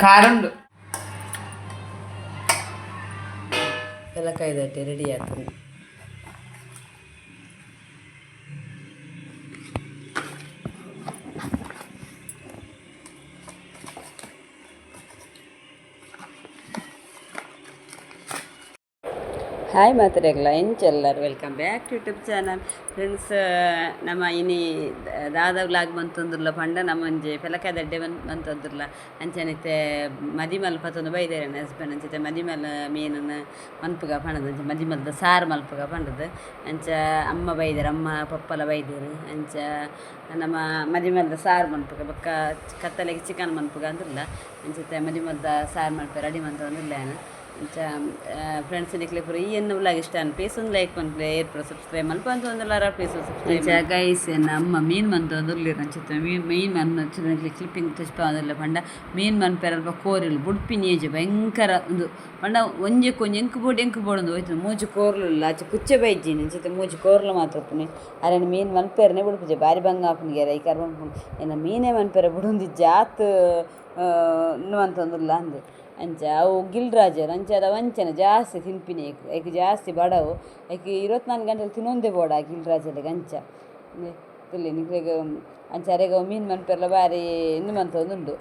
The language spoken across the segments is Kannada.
ಕಾರುಂಡು pelakaida ರೆಡಿ ಆಯ್ತು. ಹಾಯ್ ಮಾತ್ರೆಗ್ಲ ಎಂಚೆಲ್ಲರು welcome back to YouTube channel friends. ನಮ್ಮ ಇನಿ ದಾದ ವ್ಲಾಗ್ ಬಂತಂದ್ರಲ್ಲ ಪಂಡ ನಮ್ಮಂಜೆ pelakaida ಅಡ್ಡೆ ಬಂತಂದ್ರಲ್ಲ ಅಂಚನಿತ್ತೆ ಮದಿ ಮಲ್ಪತ್ತೊಂದು ಬೈದೇರೆ ನನ್ನ ಹಸ್ಬೆಂಡ್ ಅಂಚತೆ ಮದಿ ಮಲ್ ಮೀನನ್ನು ಮನ್ಪುಗ ಪಂಡದು ಅಂಚ ಮದಿ ಮಲ್ದ ಸಾರು ಮಲ್ಪುಗ ಪಂಡದು ಅಂಚ ಅಮ್ಮ ಬೈದೇರು ಅಮ್ಮ ಪಪ್ಪಲ ಬೈದೇರು ಅಂಚ ನಮ್ಮ ಮದಿ ಮಲ್ದ ಸಾರು ಮನ್ಪುಗ ಬೊಕ್ಕ ಕತ್ತಲೆಗೆ ಚಿಕನ್ ಮನ್ಪುಗ ಅಂದ್ರಲ್ಲ ಅಂಚತೆ ಮದಿ ಮಲ್ದ ಸಾರು ಮಲ್ಪೆ ರೆಡಿ ಮಂತಂದಿಲ್ಲ ಅಂಚ ಫ್ರೆಂಡ್ಸ್ ನಿಕ್ಲೆ ಪೂರ ಈ ಎನ್ನು ವ್ಲಾಗ್ ಇಷ್ಟ ಅನ್ ಪ್ಲೀಸ್ ಒಂದು ಲೈಕ್ ಮನ್ಪ್ಲೆ ಏರ್ಪುರ ಸಬ್ಸ್ಕ್ರೈಬ್ ಮಲ್ಪ ಅಂತ ಒಂದೆಲ್ಲರ ಪ್ಲೀಸ್ ಸಬ್ಸ್ಕ್ರೈಬ್ ಗೈಸ್ ಅಮ್ಮ ಮೀನು ಮಂತು ಅಂದಿರ್ಲಿರ ಅಂಚಿತ್ತ ಮೀನು ಮಣ್ಣು ಚಿಕ್ಕ ಕ್ಲಿಪ್ಪಿಂಗ್ ತೆಚ್ಪ ಅಂದಿಲ್ಲ ಪಂಡ ಮೀನು ಮನ್ಪೆರಲ್ಪ ಕೋರಿಲು ಬುಡ್ಪಿ ನೇಜು ಭಯಂಕರ ಒಂದು ಪಂಡ ಒಂಜೆ ಕೊಂಜು ಎಂಕು ಬೋಡೊಂದು ಹೋಯ್ತು ಮೂಜು ಕೋರ್ಲು ಇಲ್ಲ ಆಚೆ ಕುಚ್ಚೆ ಬೈಜಿನಿ ಅಂಚಿತ್ತ ಮೂಜು ಕೋರ್ಲು ಮಾತ್ರ ಪುನಿ ಅರೆ ಮೀನು ಮನ್ಪೇರನೆ ಬಿಡ್ಪುಜೆ ಬಾರಿ ಬಂಗ ಹಾಪುನಿಗೆರ ಈ ಕರ್ ಏನ ಮೀನೇ ಮನ್ಪೇರ ಬಿಡೊಂದು ಜಾತ್ ಇನ್ನು ಅಂತಂದಿಲ್ಲ ಅಂದು ಅಂಚ ಅವು ಗಿಲ್ರಾಜರು ಅಂಚೆ ಅದ ವಂಚನೆ ಜಾಸ್ತಿ ತಿನ್ಪಿನಿ ಐಕೆ ಜಾಸ್ತಿ ಬಡವು ಐಕೆ 24 ಗಂಟೆಲಿ ತಿನ್ನೊಂದೇ ಬೋಡ ಗಿಲ್ರಾಜಲ್ಲಿಗೆ ಅಂಚ ತುಲ್ಲಿ ನಿಕ್ಲೆಗೆ ಅಂಚ ಅರೆಗ ಮೀನು ಮನ್ಪೆರ್ಲ ಬಾರಿ ಇನ್ನು ಮಂತೊಂದುಂಡು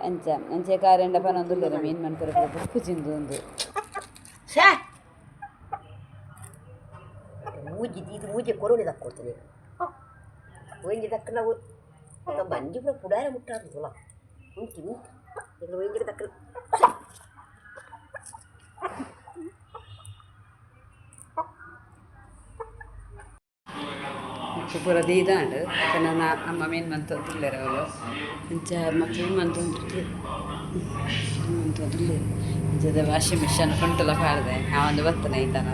ಅಂಚ ಅಂಚೆ ಕಾರೆಂಡ ಪನೊಂದುಲ್ಲೆರ ಮೀನು ಮನ್ಪೆರ ಬುಕ್ಕು ಚಿಂದು ಒಂದು ಮೂಜಿ ಕೊರೋನೆ ದಕ್ಕೊಡ್ತೀನಿ ಒಯ್ಗೆ ದಕ್ಕ ನಾವು ಬಂಜಿ ಕೂಡ ಪುಡಾರ ಮುಟ್ಟಾಡ್ತಲ್ಲ ಉಂಟು ಒಯ್ಗೆ ದಕ್ಕ ಪೂರ ದೀದಾಂಡು ನನ್ನ ಅಮ್ಮ ಮೀನು ಮಂತೊಂದಿಲ್ಲೆರ ಅವರು ಅಂಚ ಮಕ್ಕಳು ಮಂತೊಂದಿರ್ಲಿ ಅಂಚದ ವಾಷಿಂಗ್ ಮಿಷನ್ ಕಂಟೆಲ್ಲ ಪಾಡ್ದೆ ನಾವೊಂದು ಬರ್ತನೆ ಐತನ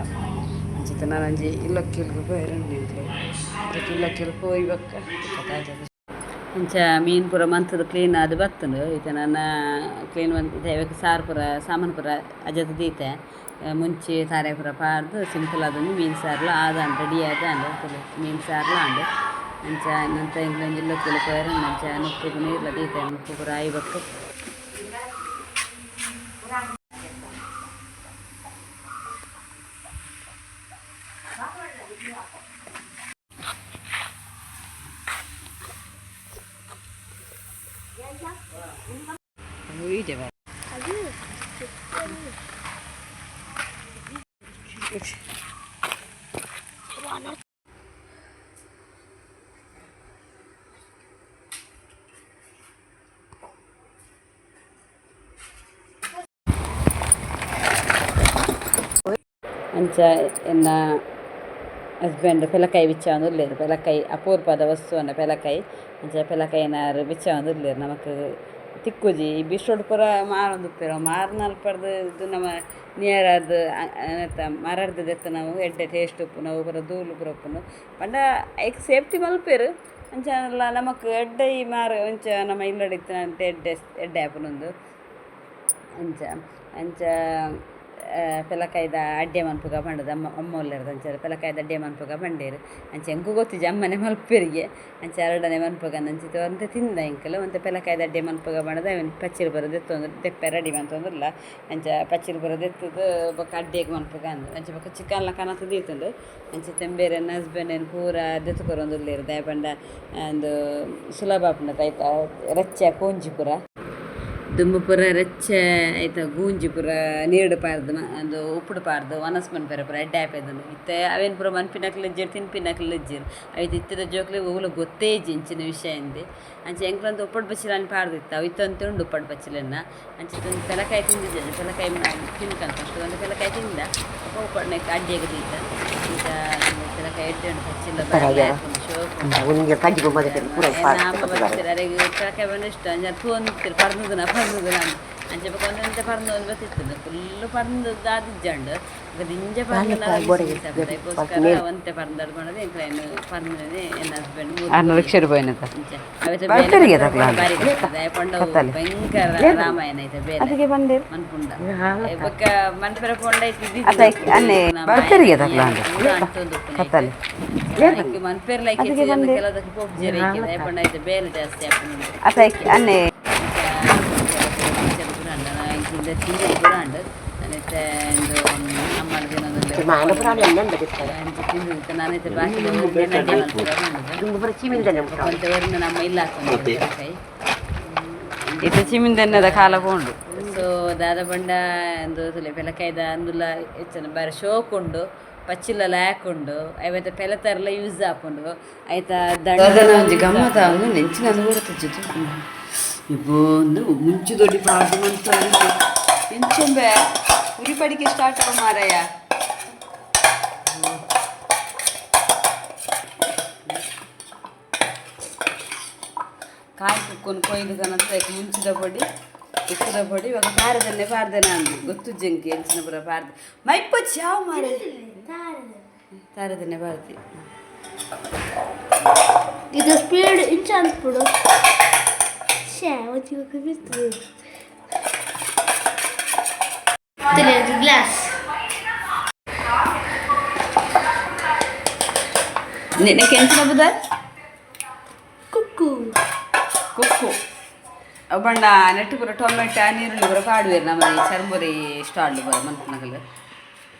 ಅಂಚಿತ ನಾನು ಅಂಜಿ ಇಲ್ಲಕ್ಕಿಲ್ಗೆ ಬೈರಂಡಿ ಇಲ್ಲಕ್ಕಿಲ್ ಹೋಯ್ ಬಕ್ಕ ಅಂಚ ಮೀನು ಪೂರ ಮಂತದ ಕ್ಲೀನ್ ಅದು ಬರ್ತನು ಈತ ನನ್ನ ಕ್ಲೀನ್ ಬಂದು ದೈವಕ್ಕೆ ಸಾರು ಪೂರ ಸಾಮಾನು ಪೂರ ಅಜದ ದೀತೆ ಮುಂಚೆ ತಾರೆ ಪೂರ ಪಾರ್ದು ಸಿಂಪಲ್ ಅದೊಂದು ಮೀನು ಸಾರ್ಲು ಆದಾಂಡು ರೆಡಿ ಆದಾಂಡು ಮೀನು ಸಾರ್ಲು ಆಂಡು ಅಂಚ ನಂತರ ಇಂಗ್ಲಂಜ್ ಇಲ್ಲಕ್ಕಿಲ್ಲ ಪೋಯರ ಅಂಚ ನುಪ್ಪು ನೀರ್ಲ ದೀತೆ ನುಪ್ಪು ಪೂರ ಆಯ್ಬೇಕು ಇದೆ ಅಂಚ ಎನ್ನ ಹಸ್ಬೆಂಡ್ pelakaida ಬಿಚ್ಚ ಅಂದಿರ್ಲೇರು pelakaida ಅಪೂರ್ವದ ವಸ್ತು ಅನ್ನ pelakaida ಅಂಚ pelakaida ಬಿಚ್ಚ ಅಂದಿರ್ಲೇರು ನಮಕ್ ತಿಕ್ಕುಜಿ ಬಿಸ್ರೋಡ್ ಪೂರ ಮಾರೊಂದುಪ್ಪೇರ ಮಾರ್ನಲ್ಪಡ್ದು ಇದು ನಮ್ಮ ನಿಯರದು ಮರಡ್ದು ದೆತ್ತ ನಾವು ಎಡ್ಡೆ ಟೇಸ್ಟ್ ಉಪ್ಪು ನಾವು ಪೂರ ಧೂಳು ಪೂರ ಉಪ್ಪುನು ಪಂಡ ಐಕ್ ಸೇಫ್ಟಿ ಮಲ್ಪೇರು ಅಂಚ ನಮಕ್ ಎಡ್ಡೆ ಈ ಮಾರ ಅಂಚ ನಮ್ಮ ಇಲ್ಲಡಿತ್ತು ಅಂತ ಎಡ್ಡೆ ಆಪುನೊಂದು ಅಂಚ ಅಂಚ pelakaida ಅಡ್ಡೆ ಮನ್ಪುಗ ಪಂಡದು ಅಮ್ಮ ಒಲ್ಲೆರ್ದು ಅಂಚ pelakaida ಅಡ್ಡೆ ಮನ್ಪುಗ ಪಂಡೇರು ಅಂಚ ಎಂಕು ಗೊತ್ತಿಜ್ಜಿ ಅಮ್ಮನೆ ಮಲ್ಪೆರಿಗೆ ಅಂಚ ಎರಡನೇ ಮನ್ಪುಗ ಅಂಚಿತ್ತು ಅಂತ ತಿಂದ ಇಂಕಲು ಮತ್ತು pelakaida ಅಡ್ಡೆ ಮನ್ಪುಗ ಪಂಡದು ಅವನು ಪಚ್ಚಿಲು ಬರೋದು ಎತ್ತೊಂದು ತೆಪ್ಪೆ ರೆಡಿ ಮಂತಂದಿಲ್ಲ ಅಂಚ ಪಚ್ಚಿಲು ಬರೋದು ಎತ್ತದು ಬೊಕ್ಕ ಅಡ್ಡೆಗೆ ಮನ್ಪುಗ ಅಂದು ಅಂಚ ಬೊಕ್ಕ ಚಿಕನ್ಲ ಕನತು ದೀತುಂಡು ಅಂಚ ತೆಂಬೇರೆ ನನ್ನ ಹಸ್ಬೆಂಡ್ ಏನು ಪೂರ ದೆತ್ತುಕೊರೊಂದುಲ್ಲೇರು ದಯ ಪಂಡ ಒಂದು ಸುಲಭ ಪಂಡ ಆಯ್ತಾ ರಚ್ಚ ಕೋಂಜಿ ಪೂರ ದುಂಬು ಪೂರ ರೆಚ್ಚೆ ಆಯ್ತು ಗೂಂಜಿ ಪೂರ ನೀರು ಪಾರ್ದು ಅದು ಉಪ್ಪುಡು ಪಾರ್ದು ಒನಸ್ ಮನ್ಪೇರ ಪೂರ ಎಡ್ಡೆ ಆಪೇದನು ಇತ್ತೆ ಅವೇನು ಪೂರ ಮನ್ಪಿನಕ್ಲು ಇಜ್ಜಿರು ತಿನ್ಪಿನಕ್ಲು ಇಜ್ಜಿರು ಅವತ್ತು ಇತ್ತಿದ ಜೋಕ್ಲಿ ಓಲು ಗೊತ್ತೇ ಇಜ್ಜಿ ಇಂಚಿನ ವಿಷಯ ಇಂದು ಅಂಚೆ ಎಂಕ್ಲಂತ ಉಪ್ಪಡು ಬಚ್ಚಿಲನ್ನು ಪಾರ್ದಿತ್ತು ಅವು ಇತ್ತೊಂದು ಉಂಡು ಉಪ್ಪಡು ಬಚ್ಚಿಲನ್ನು ಅಂಚೆ pelakaida ತಿಂದಿದ್ದೆ pelakaida ತಿನ್ಕಂತ ಅಷ್ಟು ಒಂದು pelakaida ತಿಂದ ಉಪ್ಪಡನೆ ಅಡ್ಡಿಯಾಗ ದೀತ ಈಗ pelakaida ಎಡ್ಡೆ ಬಚ್ಚಿಲ್ಲ pelakaida ಬಂದು ಇಷ್ಟ ಅಂಚೆ ತೋಂದಿರ್ತೀರು ಪರ್ನದನ ಅಂಚೆ ಒಂದಂತೆ ಪರ್ದು ಒಂದು ಬತ್ತಿತ್ತು ಫುಲ್ಲು ಪರ್ದು ದಾದಿಜ್ಜಂಡು ದಿಂಜ ಪರ್ದಗೋಸ್ಕರ ಒಂತೆ ಪರ್ದಾಡು ಮಾಡೋದು ಎಂಕ್ಲೈನು ಪರ್ದೇ ನನ್ನ ಹಸ್ಬೆಂಡ್ ಬಾರಿ ಪಂಡ ಭಯಂಕರ ರಾಮಾಯಣ ಐತೆ ಬೇರೆ ಮನ್ಪುಂಡ ಬೊಕ್ಕ ಮನ್ಪೆರ ಪೊಂಡ ಐತಿ ಮನ್ಪೇರ್ಲ ಕೆಲದಕ್ಕೆ ಪೋಪ್ ಜೇರ ಪಂಡ ಐತೆ ಬೇರೆ ಜಾಸ್ತಿ ಹಾಕೊಂಡು ಇದು ತಿಂದು ಪುರಾಂಡು ನಾನೈತೆ ಒಂದು ಅಮ್ಮನ ದಿನೊಂದು ತಿಂದು ನಾನೈತೆ ಬಾಕಿ ಒಂದು ನಮ್ಮ ಇಲ್ಲ ಕೈ ಇದು ಚಿಮಿಂದನ್ನದ ಕಾಲ ಪೋಂಡು ಸೊ ದಾದ ಬಂಡ ಒಂದು ಪೆಲಕಾಯ್ದ ಅಂದುಲ್ಲ ಹೆಚ್ಚನ ಬಾರಿ ಶೋಕುಂಡು ಪಚ್ಚಿಲೆಲ್ಲ ಹಾಕೊಂಡು ಅವತ್ತ ಪೆಲತರೆಲ್ಲ ಯೂಸ್ ಹಾಕೊಂಡು ಆಯ್ತಾ ದಂಡ ಒಂಜಿ ಗಮ್ಮತ್ತ ಒಂದು ನೆಂಚಿನ ಬರುತ್ತಿದ್ದು ಇಬ್ಬೋ ಒಂದು ಮುಂಚೆ ದೊಡ್ಡ ಪಾಡು ಅಂತ ಎಂಚೊಂಬೆ ಉರಿಪಡಿಕೆ ಸ್ಟಾರ್ಟ್ ಆಗ ಮಾರಾಯ ಕಾಯಿ ಕುಕ್ಕೊಂಡು ಕೊಯ್ದು ಕನಂತ ಮುಂಚಿದ ಪೊಡಿ ಉಪ್ಪುದ ಪೊಡಿ ಇವಾಗ ಖಾರದನ್ನೇ ಪಾರ್ದೇನೆ ಅಂದು ಗೊತ್ತು ಜಂಕಿ ಹೆಂಚಿನ ಪುರ ಪಾರ್ದೆ ಮೈಪಚ್ಚಿ ಯಾವ ಮಾರ ತಾರದನ್ನೇ ಪಾರ್ತಿ ಇದು ಸ್ಪೀಡ್ ಇಂಚ ಅಂದ್ಬಿಡು ಗ್ಲಾಸ್ ನಿನ್ನೆ ಕೆಂಚಿನ ಬುದ ಕುಕ್ಕು ಕುಕ್ಕು ಬಣ್ಣ ನೆಟ್ಟು ಪುರ ಟೊಮೆಟೊ ನೀರುಳ್ಳಿ ಪುರ ಪಾಡುವೇರು ನಮ್ಮ ಈ ಚರ್ಮುರಿ ಸ್ಟಾಲ್ ಬರ ಮನ್ಪನಗಲ್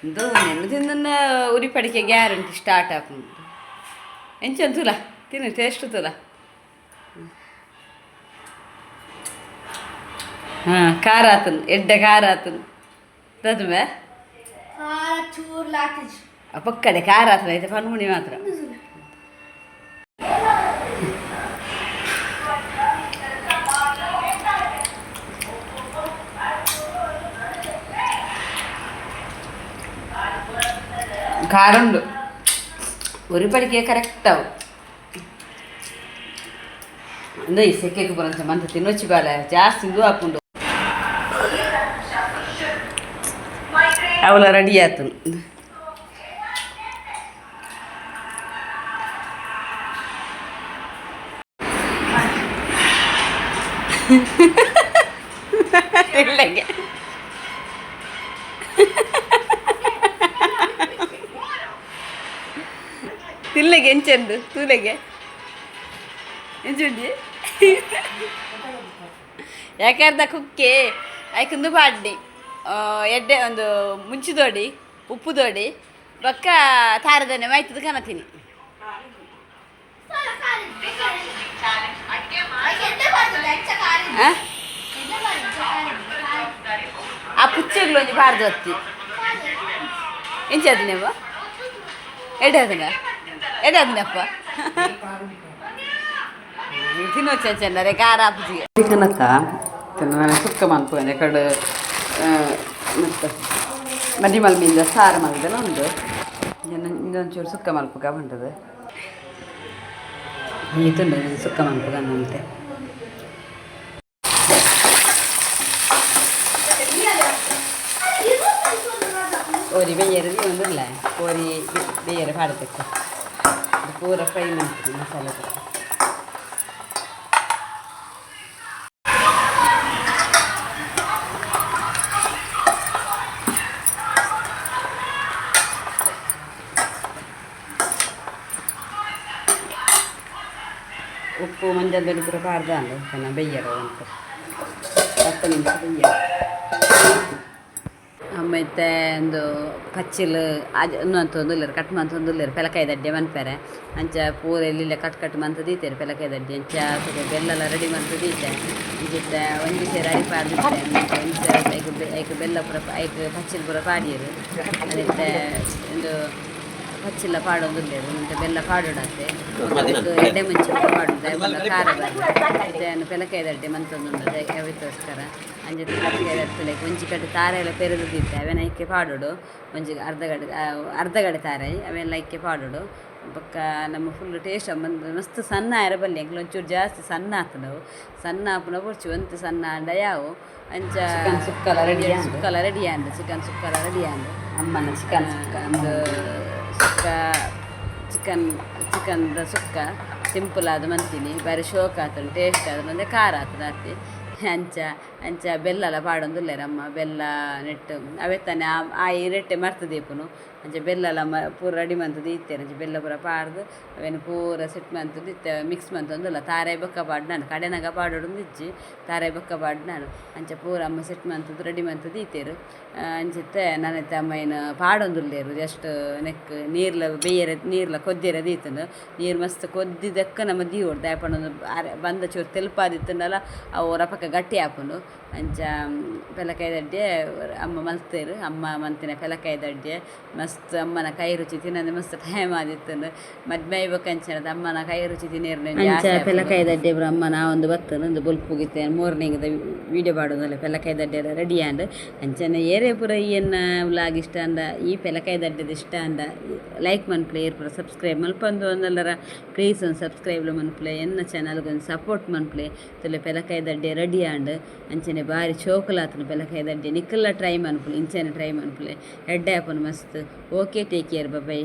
ಇದು ನೆನ್ನೆ ತಿಂದನ್ನ ಉರಿಪಡಿಕೆ ಗ್ಯಾರಂಟಿ ಸ್ಟಾರ್ಟ್ ಹಾಕೊಂಡು ಎಂಚನ್ ತುಲ ತಿನ್ನು ಟೇಸ್ಟ್ ತುಲ ಹಾಂ ಖಾರ ಆತನು ಎಡ್ಡೆ ಖಾರ ಆತನು ತದ್ಮೆ ಪಕ್ಕಡೆ ಖಾರ ಆತನ ಐತೆ ಪನ್ಮುಣಿ ಮಾತ್ರ ಖಾರ ಉಂಡು ಉರಿಪಡಿಕೆ ಕರೆಕ್ಟ್ ಅವು ಅಂದ್ರೆ ಈ ಸೆಕೆಗೆ ಬರೋಂಥ ಮಂತ ತಿನ್ನೊಚ್ಚಿ ಬಾಲ ಜಾಸ್ತಿ ಇದು ಹಾಕೊಂಡು ಅವಳ ರೆಡಿ ಆಯ್ತು ಇಲ್ಲಗೆ ತಿಲ್ಲೆಗೆ ಎಂಚಂಡು ತೂಲೆಗೆ ಎಂಚುಂಡಿ ಯಾಕಂದ ಕುಕ್ಕೆ ಆಯ್ಕೊಂದು ಪಾಡ್ಡಿ ಎಡ್ಡೆ ಒಂದು ಮುಂಚಿದೋಡಿ ಉಪ್ಪುದೋಡಿ ಬಕ್ಕ ತಾರದನ್ನೇ ಮಾಯ್ತದ ಕನತೀನಿ ಆ ಪುಚ್ಚಗಳು ಒಂಜಿ ಪಾರ್ದು ಹೊತ್ತಿ ಎಂಚದ ನೀವು ಎಡದನ ಎಡದನಪ್ಪ ತಿನ್ನೋಚ ಚೆನ್ನರೆ ಖಾರ ಪುಜಿಗೆ ಚಿಕನಕ್ಕ ನಾನು ಸುಕ್ಕ ಮನ್ಪೋನೆ ಕಡೆ ಮತ್ತು ಮಡಿ ಮಲ್ಮಿಂದ ಸಾರು ಮಲ್ದೆಲ್ಲ ಒಂದು ಇನ್ನೊಂಚೂರು ಸುಕ್ಕ ಮಲ್ಪಗ ಬಂದದು ಈ ತುಂಡು ಸುಕ್ಕ ಮಲ್ಪಗ ಅನ್ನಂತೆ ಕೋರಿ ಬೇಯರೆ ಒಂದಿಲ್ಲ ಕೋರಿ ಬೇಯರೆ ಪಾಡಬೇಕು ಪೂರ ಫ್ರೈ ಮಾಡ್ತೀನಿ ಮಸಾಲೆ ಉಪ್ಪು ಮಂಜಲ್ ದೊಡ್ಡ ಪೂರ ಪಾಡ್ದ ಅಂದು ಬೇಯರು ಅಂತ 10 ನಿಮಿಷ ಬೇಯರು ಆಮೇಲೆ ಒಂದು ಪಚ್ಚಿಲು ಅದು ಇನ್ನೊಂದು ತೊಂದಿಲ್ಲರು ಕಟ್ ಮಂತ್ ತೊಂದಿಲ್ಲರು ಪೆಲಕಾಯಿ ದಡ್ಡೆ ಮನ್ಪೇರೆ ಅಂಚ ಪೂರ ಎಲ್ಲಿಲ್ಲ ಕಟ್ ಮಂತ್ ದೀತೇರು ಪೆಲಕಾಯಿ ದಡ್ಡೆ ಅಂಚ ಬೆಲ್ಲೆಲ್ಲ ರೆಡಿ ಮಂತ್ ದೀತೆ ಇದಕ್ಕೆ ಒಂದು ಸೇರಿ ಅಡಿ ಪಾಡ್ದಿತ್ತೆ ಒಂದು ಸೇರಿ ಐಕ್ ಬೆಲ್ಲ ಪೂರ ಐಕ್ ಪಚ್ಚಿಲು ಪೂರ ಪಾಡಿಯರು ಅದಕ್ಕೆ ಒಂದು ಪಚ್ಚಿಲ್ಲ ಪಾಡೋದಿಲ್ಲೇರು ಮತ್ತು ಬೆಲ್ಲ ಪಾಡೋಡತ್ತೆ ಎಡ್ಡೆ ಮುಂಚೆ ಪಾಡೋದು ಬೆಲ್ಲ ಖಾರ ಬರ್ತದೆ ಪೆಲಕಾಯಿ ದಡ್ಡೆ ಮಂತೊಂದು ಯಾವತ್ತೋಸ್ಕರ ಅಂಜೆ ಪೆಲಕಾಯಿ ದಡ್ಡೆ ಒಂಜಿ ಕಡೆ ತಾರೆ ಎಲ್ಲ ಪೆರೆದು ತಿಂತೆ ಅವೇನ ಇಕ್ಕೆ ಪಾಡೋಡು ಒಂಜಿ ಅರ್ಧ ಗಡೆ ತಾರೆ ಅವೆಲ್ಲ ಇಕ್ಕೆ ಪಾಡೋಡು ಬೊಕ್ಕ ನಮ್ಮ ಫುಲ್ ಟೇಸ್ಟ್ ಬಂದು ಮಸ್ತ್ ಸಣ್ಣ ಆಯ್ರ ಬಲ್ಲಿ ಎಂಕ್ಲು ಒಂಚೂರು ಜಾಸ್ತಿ ಸಣ್ಣ ಹಾಕ್ದವು ಸಣ್ಣ ಹಾಪುನ ಬುರ್ಚಿ ಒಂದು ಸಣ್ಣ ಅಂಡ ಯಾವು ಅಂಚ ಸುಕ್ಕಲ ರೆಡಿ ಅಂದು ಚಿಕನ್ ಸುಕ್ಕಲ ರೆಡಿ ಅಂದು ಅಮ್ಮನ ಚಿಕನ್ ಸುಕ್ಕ ಒಂದು ಸುಕ್ಕ ಚಿಕನ್ದ ಸುಕ್ಕ ಸಿಂಪಲ್ ಆದ ಮಂತೀನಿ ಬಾರಿ ಶೋಕ್ ಆತನು ಟೇಸ್ಟ್ ಆದ ಬಂದೆ ಖಾರ ಆತದ ಆತಿ ಅಂಚ ಬೆಲ್ಲ ಎಲ್ಲ ಪಾಡೊಂದುಲ್ಲೇರಮ್ಮ ಬೆಲ್ಲ ನೆಟ್ಟು ಅವೇ ತಾನೆ ಆ ಈ ರೆಟ್ಟೆ ಮರ್ತದೀಪುನು ಅಂಚೆ ಬೆಲ್ಲ ಪೂರ ರೆಡಿ ಮಂತದ್ದು ಇತ್ತೇನೆ ಅಂಚೆ ಬೆಲ್ಲ ಪೂರ ಪಾರ್ದು ಅವೇನು ಪೂರ ಸೆಟ್ ಮಂತದ್ದು ಇತ್ತೆ ಮಿಕ್ಸ್ ಮಂತೊಂದುಲ್ಲ ತಾರಾಯಿ ಬೊಕ್ಕ ಪಾಡು ನಾನು ಕಡೆನಾಗ ಪಾಡೋಡು ಇಜ್ಜಿ ತಾರಾಯಿ ಬೊಕ್ಕ ಪಾಡು ನಾನು ಅಂಚೆ ಪೂರ ಅಮ್ಮ ಸೆಟ್ ಮಂತದ್ದು ರೆಡಿ ಮಂತದ್ದು ಈತೇರು ಅಂಚಿತ್ತೆ ನನ್ನತ್ತೆ ಅಮ್ಮ ಏನು ಪಾಡೊಂದುಲ್ಲೇರು ಜಸ್ಟ್ ನೆಕ್ ನೀರ್ಲ ಬೇಯರೆ ನೀರ್ಲ ಕೊದ್ದಿರದು ಈತಂದು ನೀರು ಮಸ್ತ್ ಕೊದ್ದಿದ್ದಕ್ಕ ನಮ್ಮ ದೀವೋಡು ದಾಯಪಣ್ಣೊಂದು ಬಂದ ಚೂರು ತೆಲುಪಾದಿತ್ತಂಡಲ್ಲ ಅವು ರಪಕ್ಕ ಗಟ್ಟಿ ಹಾಕೊಂಡು ಅಂಚ ಪೆಲಕಾಯಿ ದಡ್ಡೆ ಅಮ್ಮ ಮಲ್ತೇರು ಅಮ್ಮ ಮಂತಿನ ಪೆಲಕಾಯಿ ದಡ್ಡೆ ಮಸ್ತ್ ಅಮ್ಮನ ಕೈ ರುಚಿ ತಿನ್ನೋದು ಮಸ್ತ್ ಟೈಮ್ ಆದಿತ್ತಂದು ಮದ್ಮೆ ಬೇಕಂಚನದ ಅಮ್ಮನ ಕೈ ರುಚಿ ತಿನ್ನಿರ್ನ ಅಂಚ ಪೆಲಕಾಯಿ ದಡ್ಡೆ ಅಮ್ಮ ನಾವೊಂದು ಬರ್ತನು ಒಂದು ಬುಲ್ಪ್ ಹೋಗಿತ್ತೆ ಮಾರ್ನಿಂಗ್ದ ವೀಡಿಯೋ ಮಾಡೋದಲ್ಲ ಪೆಲಕಾಯಿ ದಡ್ಡೆ ರೆಡಿ ಆಂಡ್ ಅಂಚನೆ ಏರೇ ಪುರ ಈಯನ್ನ ವ್ಲಾಗ್ ಇಷ್ಟ ಅಂದ ಈ ಪೆಲಕಾಯಿ ದಡ್ಡೆದು ಇಷ್ಟ ಅಂದ ಲೈಕ್ ಮನ್ಪ್ಲೆ ಏರ್ ಪುರ ಸಬ್ಸ್ಕ್ರೈಬ್ ಮಲ್ಪಂದು ಒಂದಲ್ಲರ ಪ್ಲೀಸ್ ಒಂದು ಸಬ್ಸ್ಕ್ರೈಬ್ ಮನ್ಪ್ಲೆ ಎನ್ನ ಚಾನಲ್ಗೆ ಒಂದು ಸಪೋರ್ಟ್ ಮನ್ಪ್ಲೆ ತುಲೆ ಪೆಲಕಾಯಿ ದಡ್ಡೆ ರೆಡಿ ಆಂಡ್ ಅಂಚನೆ ಬಾರಿ ಚೋಕಲಾತನು ಪೆಲಕಾಯಿ ದಡ್ಡೆ ನಿಕ್ಕಲ್ಲ ಟ್ರೈ ಮನ್ಪುಲೆ ಇಂಚನೆ ಟ್ರೈ ಮನ್ಪುಲೆ ಎಡ್ಡೆ ಆಪನು ಮಸ್ತ್ ಓಕೆ ಟೇಕ್ ಕೇರ್ ಬೈ